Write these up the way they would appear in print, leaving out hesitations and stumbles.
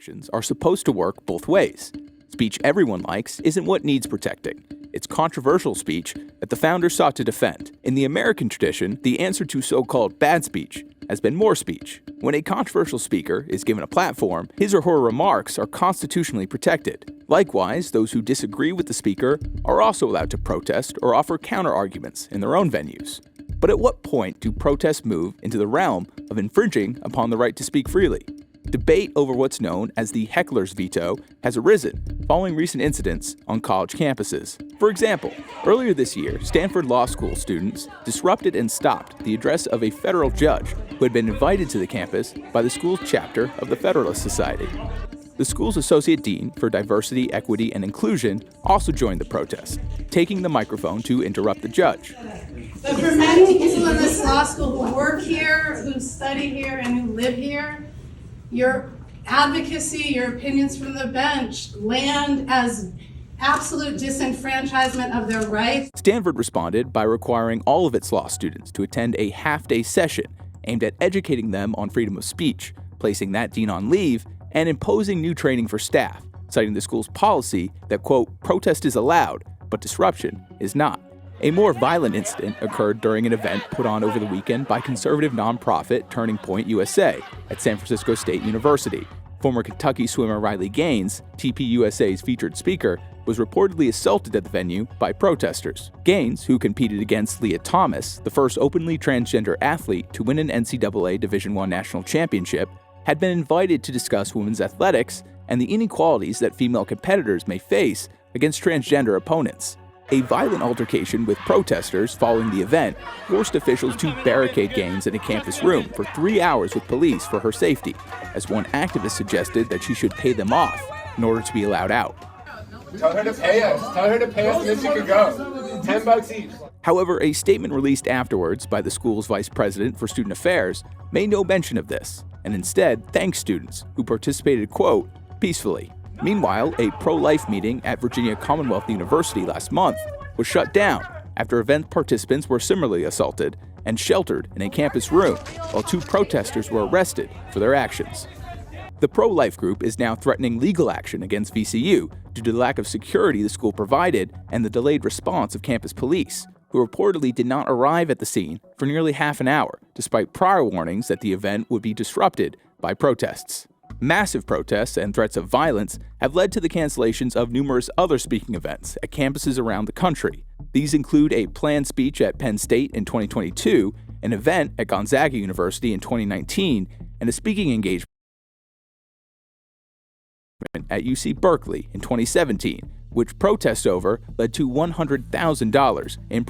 protections are supposed to work both ways. Speech everyone likes isn't what needs protecting. It's controversial speech that the founders sought to defend. In the American tradition, the answer to so-called bad speech has been more speech. When a controversial speaker is given a platform, his or her remarks are constitutionally protected. Likewise, those who disagree with the speaker are also allowed to protest or offer counter-arguments in their own venues. But at what point do protests move into the realm of infringing upon the right to speak freely? Debate over what's known as the Hecklers veto has arisen following recent incidents on college campuses. For example, earlier this year, Stanford Law School students disrupted and stopped the address of a federal judge who had been invited to the campus by the school's chapter of the Federalist Society. The school's associate dean for diversity, equity, and inclusion also joined the protest, taking the microphone to interrupt the judge. But for many people in this law school who work here, who study here, and who live here, your advocacy, your opinions from the bench land as absolute disenfranchisement of their rights. Stanford responded by requiring all of its law students to attend a half-day session aimed at educating them on freedom of speech, placing that dean on leave, and imposing new training for staff, citing the school's policy that, quote, protest is allowed, but disruption is not. A more violent incident occurred during an event put on over the weekend by conservative nonprofit Turning Point USA at San Francisco State University. Former Kentucky swimmer Riley Gaines, TPUSA's featured speaker, was reportedly assaulted at the venue by protesters. Gaines, who competed against Leah Thomas, the first openly transgender athlete to win an NCAA Division I national championship, had been invited to discuss women's athletics and the inequalities that female competitors may face against transgender opponents. A violent altercation with protesters following the event forced officials to barricade Gaines in a campus room for 3 hours with police for her safety, as one activist suggested that she should pay them off in order to be allowed out. Tell her to pay us. Tell her to pay us and then she could go. $10 each. However, a statement released afterwards by the school's vice president for student affairs made no mention of this, and instead thanked students who participated, quote, peacefully. Meanwhile, a pro-life meeting at Virginia Commonwealth University last month was shut down after event participants were similarly assaulted and sheltered in a campus room while 2 protesters were arrested for their actions. The pro-life group is now threatening legal action against VCU due to the lack of security the school provided and the delayed response of campus police, who reportedly did not arrive at the scene for nearly half an hour, despite prior warnings that the event would be disrupted by protests. Massive protests and threats of violence have led to the cancellations of numerous other speaking events at campuses around the country. These include a planned speech at Penn State in 2022, an event at Gonzaga University in 2019, and a speaking engagement at UC Berkeley in 2017, which protests over led to $100,000 in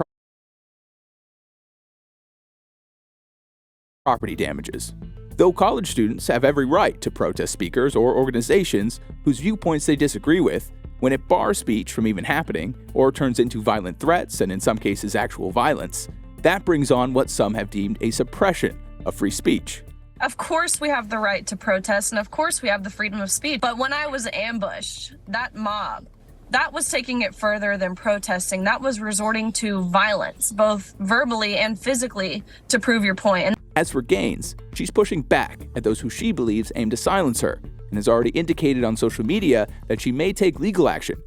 property damages. Though college students have every right to protest speakers or organizations whose viewpoints they disagree with, when it bars speech from even happening or turns into violent threats and in some cases actual violence, that brings on what some have deemed a suppression of free speech. Of course we have the right to protest, and of course we have the freedom of speech. But when I was ambushed, that mob, that was taking it further than protesting. That was resorting to violence, both verbally and physically, to prove your point. As for Gaines, she's pushing back at those who she believes aim to silence her, and has already indicated on social media that she may take legal action